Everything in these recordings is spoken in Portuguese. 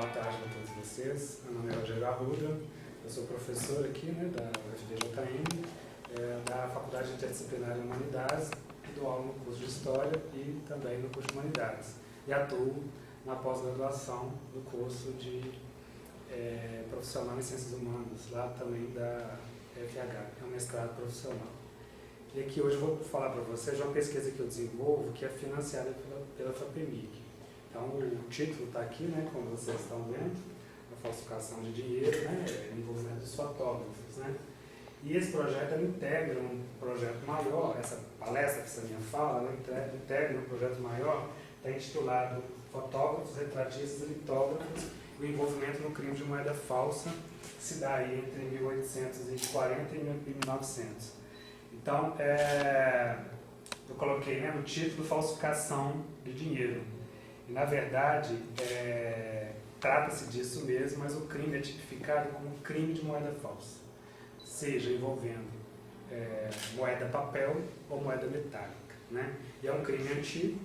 tarde a todos vocês. Meu nome é Rogério Arruda, eu sou professor aqui da UFVJM, da Faculdade Interdisciplinar em Humanidades, e dou aula no curso de História e também no curso de Humanidades. E atuo na pós-graduação do curso de Profissional em Ciências Humanas, lá também da FH, é um mestrado profissional. E aqui hoje eu vou falar para vocês de uma pesquisa que eu desenvolvo, que é financiada pela FAPEMIG. Então, o título está aqui, né, como vocês estão vendo, a falsificação de dinheiro, né, envolvimento dos fotógrafos, né. E esse projeto ele integra um projeto maior, essa palestra que essa minha fala, ela integra um projeto maior, está intitulado Fotógrafos, Retratistas e Litógrafos, o envolvimento no crime de moeda falsa, que se dá aí entre 1840 e 1900. Então, eu coloquei, né, no título falsificação de dinheiro. E, na verdade, trata-se disso mesmo, mas o crime é tipificado como crime de moeda falsa, seja envolvendo moeda papel ou moeda metálica, né? E é um crime antigo,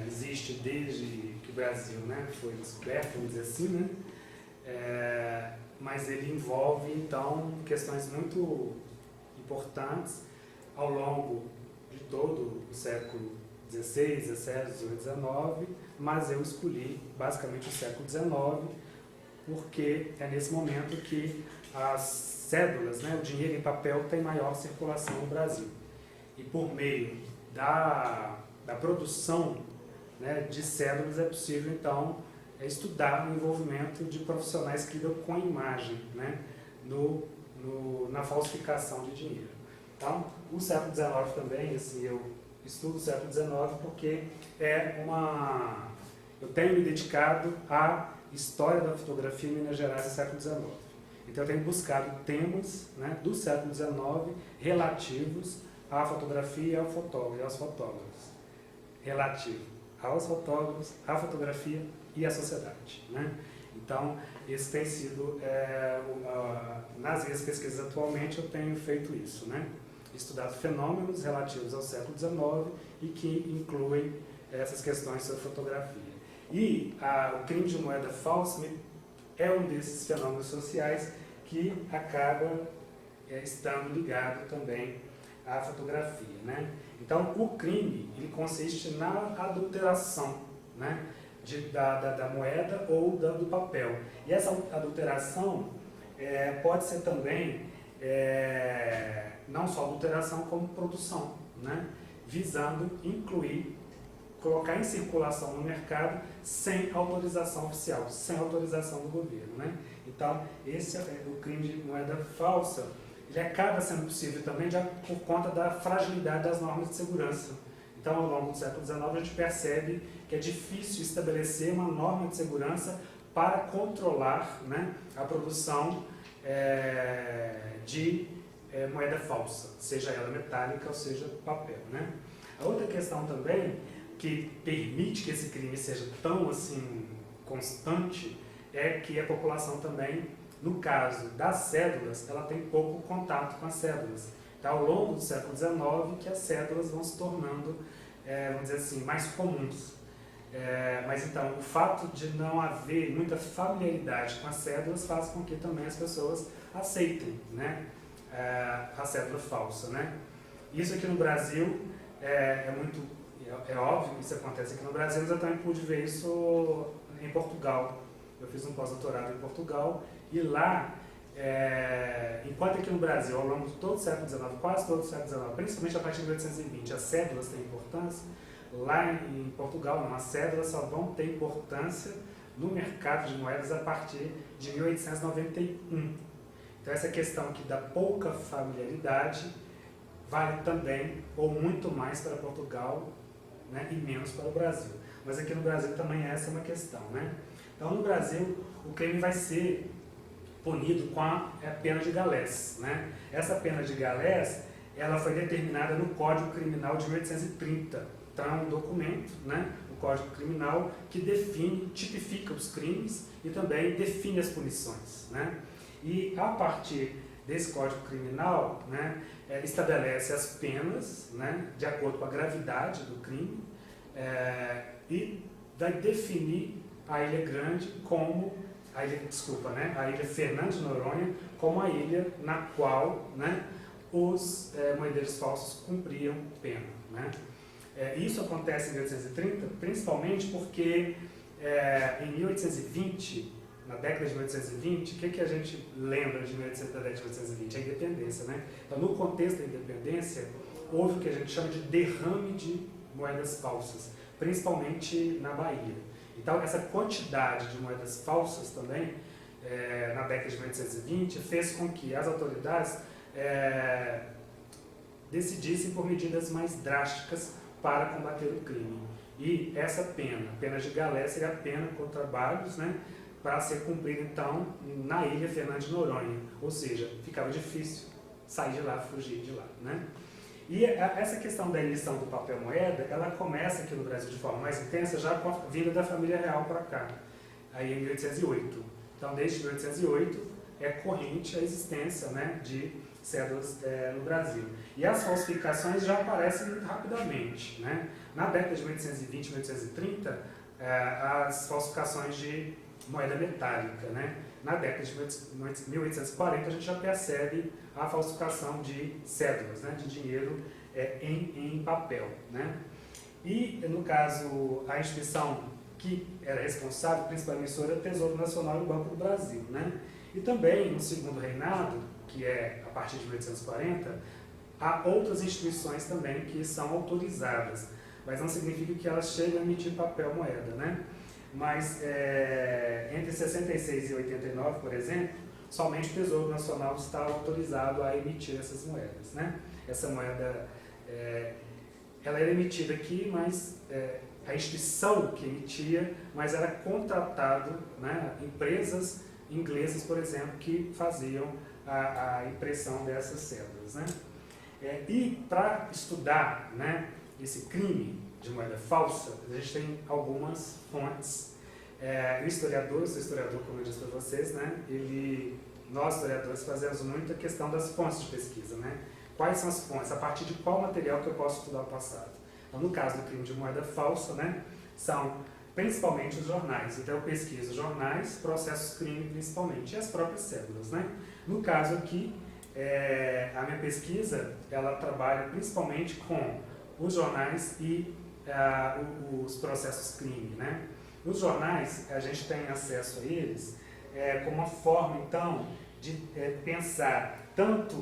existe desde que o Brasil, né, foi descoberto, vamos dizer assim, né? Mas ele envolve, então, questões muito importantes ao longo de todo o século XVI, XVII, XVIII, XIX, mas eu escolhi basicamente o século XIX, porque é nesse momento que as cédulas, né, o dinheiro em papel tem maior circulação no Brasil. E por meio da produção, né, de cédulas é possível, então, estudar o envolvimento de profissionais que lidam com a imagem, né, na falsificação de dinheiro. Então, o século XIX também, assim, eu estudo o século XIX porque eu tenho me dedicado à história da fotografia em Minas Gerais no século XIX. Então eu tenho buscado temas, né, do século XIX relativos à fotografia e ao fotógrafo, e aos fotógrafos. Relativo aos fotógrafos, à fotografia e à sociedade, né? Então, esse tem sido, nas minhas pesquisas atualmente, eu tenho feito isso, né? Estudado fenômenos relativos ao século XIX e que incluem essas questões sobre fotografia. E o crime de moeda falsa é um desses fenômenos sociais que acaba estando ligado também à fotografia, né? Então, o crime ele consiste na adulteração, né, da moeda ou do papel. E essa adulteração pode ser também não só adulteração, como produção, né? Visando incluir, colocar em circulação no mercado sem autorização oficial, sem autorização do governo, né? Então, esse é o crime de moeda falsa. Ele acaba sendo possível também por conta da fragilidade das normas de segurança. Então, ao longo do século XIX, a gente percebe que é difícil estabelecer uma norma de segurança para controlar, né, a produção de moeda falsa, seja ela metálica ou seja papel, né? A outra questão também que permite que esse crime seja tão assim constante é que a população também, no caso das cédulas, ela tem pouco contato com as cédulas. Então, ao longo do século XIX que as cédulas vão se tornando, vamos dizer assim, mais comuns. Mas então, o fato de não haver muita familiaridade com as cédulas faz com que também as pessoas aceitem, né, a cédula falsa, né? Isso aqui no Brasil é óbvio que isso acontece aqui no Brasil, mas eu também pude ver isso em Portugal. Eu fiz um pós-doutorado em Portugal e lá, enquanto aqui no Brasil, ao longo de todo o século XIX, quase todo o século XIX, principalmente a partir de 1820, as cédulas têm importância, lá em Portugal não, as cédulas só vão ter importância no mercado de moedas a partir de 1891. Então essa questão aqui da pouca familiaridade vale também, ou muito mais para Portugal, né, e menos para o Brasil. Mas aqui no Brasil também essa é uma questão, né? Então no Brasil o crime vai ser punido com a pena de galés, né? Essa pena de galés, ela foi determinada no Código Criminal de 1830. Então é um documento, né, o Código Criminal, que tipifica os crimes e também define as punições, né? E a partir desse Código Criminal, né, estabelece as penas, né, de acordo com a gravidade do crime, e vai definir a Ilha Grande como a ilha Fernando de Noronha como a ilha na qual, né, os moedeiros falsos cumpriam pena, né? Isso acontece em 1830, principalmente porque em 1820, na década de 1820, o que a gente lembra da década de 1820? A independência, né? Então, no contexto da independência, houve o que a gente chama de derrame de moedas falsas, principalmente na Bahia. Então, essa quantidade de moedas falsas também, na década de 1820, fez com que as autoridades decidissem por medidas mais drásticas para combater o crime. E essa pena de galé, seria a pena com trabalhos, né, para ser cumprida, então, na ilha Fernando de Noronha. Ou seja, ficava difícil sair de lá, fugir de lá, né? E essa questão da emissão do papel moeda, ela começa aqui no Brasil de forma mais intensa, já com a vinda da família real para cá, aí em 1808. Então, desde 1808, é corrente a existência, né, de cédulas no Brasil. E as falsificações já aparecem rapidamente, né? Na década de 1820 e 1830, as falsificações de moeda metálica, né? Na década de 1840, a gente já percebe a falsificação de cédulas, né, de dinheiro em papel, né? E, no caso, a instituição que era responsável, principal emissora, é o Tesouro Nacional e o Banco do Brasil, né? E também, no segundo reinado, que é a partir de 1840, há outras instituições também que são autorizadas, mas não significa que elas cheguem a emitir papel moeda, né? Mas entre 66 e 89, por exemplo, somente o Tesouro Nacional está autorizado a emitir essas moedas, né? Essa moeda, ela era emitida aqui, mas a instituição que emitia, mas era contratado, né, empresas inglesas, por exemplo, que faziam a impressão dessas cédulas, né? E para estudar, né, esse crime de moeda falsa, a gente tem algumas fontes. O historiador, eu sou historiador, como eu disse para vocês, né, nós historiadores fazemos muito a questão das fontes de pesquisa, né? Quais são as fontes? A partir de qual material que eu posso estudar o passado? Então, no caso do crime de moeda falsa, né, são principalmente os jornais. Então, eu pesquiso jornais, processos crime principalmente, e as próprias cédulas, né? No caso aqui, a minha pesquisa, ela trabalha principalmente com os jornais e os processos crime, né? Os jornais, a gente tem acesso a eles como uma forma, então, de pensar tanto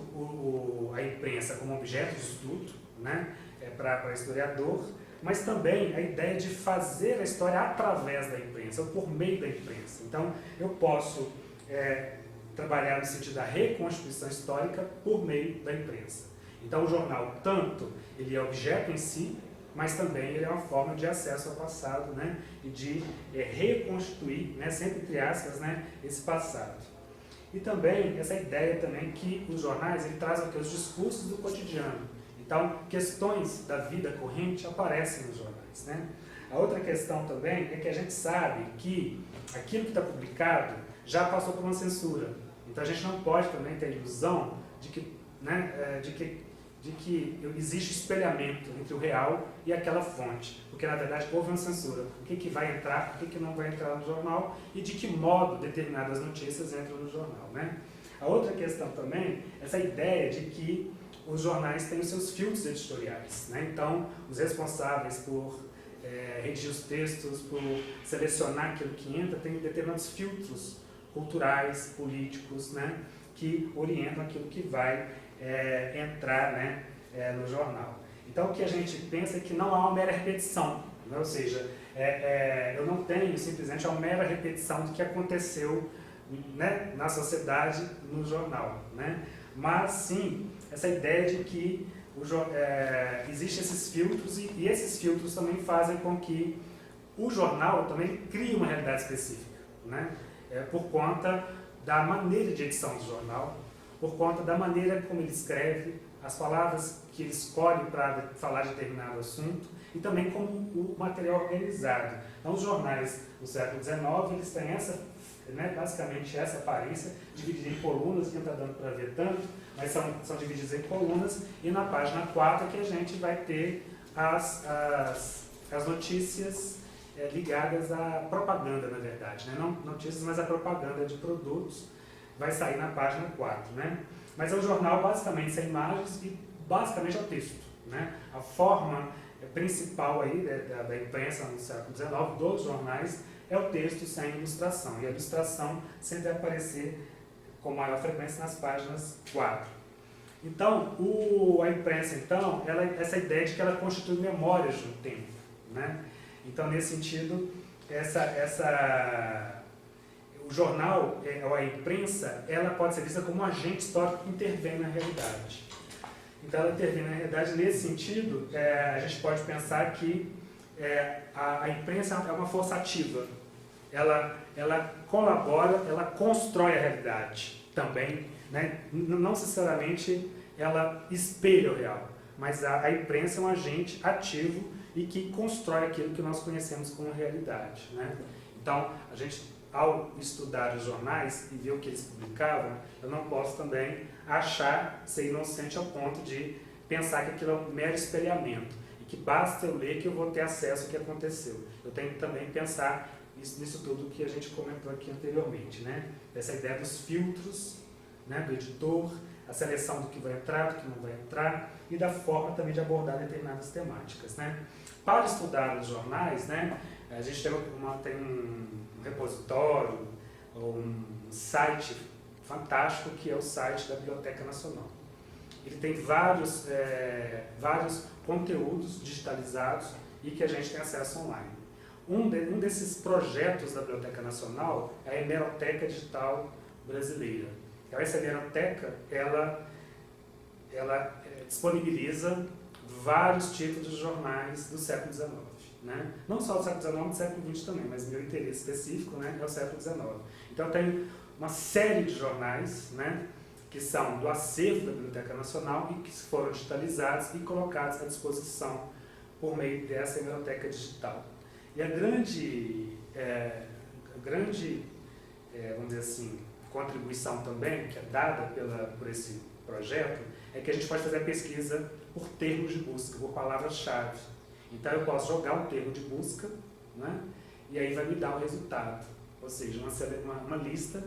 a imprensa como objeto de estudo, né, para historiador, mas também a ideia de fazer a história através da imprensa, ou por meio da imprensa. Então, eu posso trabalhar no sentido da reconstituição histórica por meio da imprensa. Então, o jornal, tanto ele é objeto em si, mas também ele é uma forma de acesso ao passado, né, e de reconstituir, né, sempre entre aspas, né, esse passado. E também essa ideia também que os jornais ele trazem os discursos do cotidiano. Então, questões da vida corrente aparecem nos jornais, né? A outra questão também é que a gente sabe que aquilo que está publicado já passou por uma censura. Então, a gente não pode também ter a ilusão de que, né, de que existe espelhamento entre o real e aquela fonte, porque na verdade houve uma censura. O que vai entrar, o que não vai entrar no jornal e de que modo determinadas notícias entram no jornal, né? A outra questão também é essa ideia de que os jornais têm os seus filtros editoriais, né? Então, os responsáveis por redigir os textos, por selecionar aquilo que entra, têm determinados filtros culturais, políticos, né, que orientam aquilo que vai entrar, né, no jornal. Então, o que a gente pensa é que não há uma mera repetição, né? Ou seja, eu não tenho simplesmente uma mera repetição do que aconteceu, né, na sociedade, no jornal, né? Mas, sim, essa ideia de que existem esses filtros e esses filtros também fazem com que o jornal também crie uma realidade específica, né? Por conta da maneira de edição do jornal, por conta da maneira como ele escreve, as palavras que ele escolhe para falar de determinado assunto e também como o material organizado. Então, os jornais do século XIX, eles têm basicamente essa aparência, dividida em colunas, que não está dando para ver tanto, mas são divididos em colunas, e na página 4 que a gente vai ter as notícias ligadas à propaganda, na verdade, né? Não notícias, mas a propaganda de produtos vai sair na página 4, né? Mas é um jornal basicamente sem imagens e basicamente é o texto, né? A forma principal aí da imprensa no século XIX, dos jornais, é o texto sem ilustração. E a ilustração sempre vai aparecer com maior frequência nas páginas 4. Então, a imprensa, então, essa ideia de que ela constitui memórias de um tempo, né? Então, nesse sentido, o jornal, ou a imprensa, ela pode ser vista como um agente histórico que intervém na realidade. Então, ela intervém na realidade. Nesse sentido, a gente pode pensar que a imprensa é uma força ativa. Ela colabora, ela constrói a realidade também, né? Não necessariamente ela espelha o real, mas a imprensa é um agente ativo e que constrói aquilo que nós conhecemos como realidade, né? Então, a gente, ao estudar os jornais e ver o que eles publicavam, eu não posso também ser inocente ao ponto de pensar que aquilo é um mero espelhamento e que basta eu ler que eu vou ter acesso ao que aconteceu. Eu tenho que também pensar nisso tudo que a gente comentou aqui anteriormente, né? Essa ideia dos filtros, né, do editor, a seleção do que vai entrar, do que não vai entrar, e da forma também de abordar determinadas temáticas, né? Para estudar os jornais, né, a gente tem um repositório, um site fantástico, que é o site da Biblioteca Nacional. Ele tem vários conteúdos digitalizados e que a gente tem acesso online. Um desses projetos da Biblioteca Nacional é a Hemeroteca Digital Brasileira. Essa hemeroteca, ela disponibiliza vários tipos de jornais do século XIX, né? Não só do século XIX, do século XX também, mas meu interesse específico, né, é o século XIX. Então tem uma série de jornais, né, que são do acervo da Biblioteca Nacional e que foram digitalizados e colocados à disposição por meio dessa hemeroteca digital. E a grande vamos dizer assim, contribuição também, que é dada por esse projeto, é que a gente pode fazer a pesquisa por termos de busca, por palavras-chave. Então eu posso jogar um termo de busca, né, e aí vai me dar o resultado, ou seja, uma lista,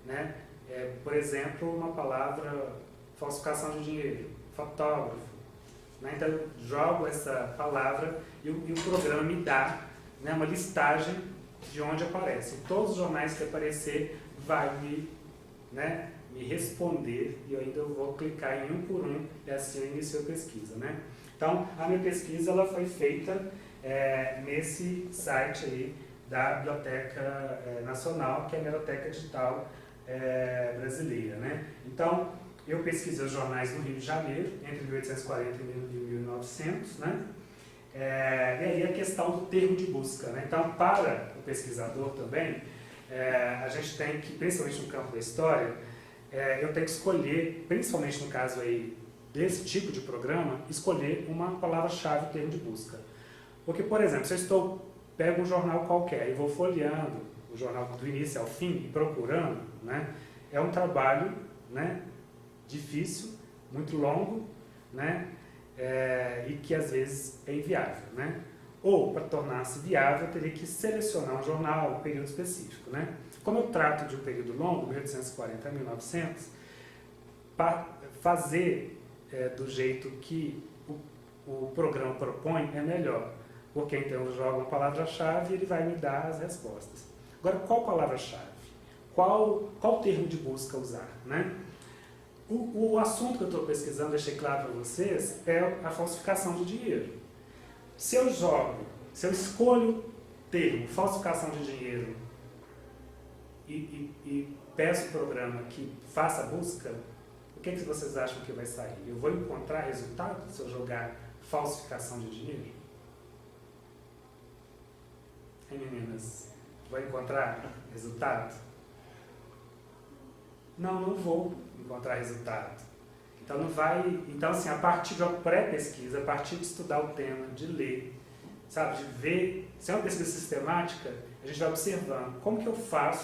né, por exemplo, uma palavra, falsificação de dinheiro, fotógrafo, né, então eu jogo essa palavra e o programa me dá, né, uma listagem de onde aparece. Todos os jornais que aparecer vai me responder e eu ainda vou clicar em um por um e assim eu inicio a pesquisa, né? Então, a minha pesquisa ela foi feita nesse site aí da Biblioteca Nacional, que é a Hemeroteca Digital Brasileira, né? Então, eu pesquisei os jornais no Rio de Janeiro, entre 1840 e 1900, né? E aí a questão do termo de busca, né? Então, para o pesquisador também, a gente tem que, principalmente no campo da história, eu tenho que escolher, principalmente no caso aí desse tipo de programa, escolher uma palavra-chave, termo de busca. Porque, por exemplo, se eu pego um jornal qualquer e vou folheando o jornal do início ao fim, procurando, né, é um trabalho, né, difícil, muito longo, né, e que às vezes é inviável, né? Ou, para tornar-se viável, eu teria que selecionar um jornal, um período específico, né? Como eu trato de um período longo, 1840 a 1900, para fazer do jeito que o programa propõe é melhor, porque então eu jogo uma palavra-chave e ele vai me dar as respostas. Agora, qual palavra-chave? Qual termo de busca usar, né? O assunto que eu estou pesquisando, deixei claro para vocês, é a falsificação de dinheiro. Se eu escolho termo falsificação de dinheiro e peço ao programa que faça a busca, o que vocês acham que vai sair? Eu vou encontrar resultado se eu jogar falsificação de dinheiro? Hein, meninas? Vou encontrar resultado? Não vou encontrar resultado. Então não vai. Então, assim, a partir de uma pré-pesquisa, a partir de estudar o tema, de ler, sabe, de ver, se é uma pesquisa sistemática, a gente vai observando como que eu faço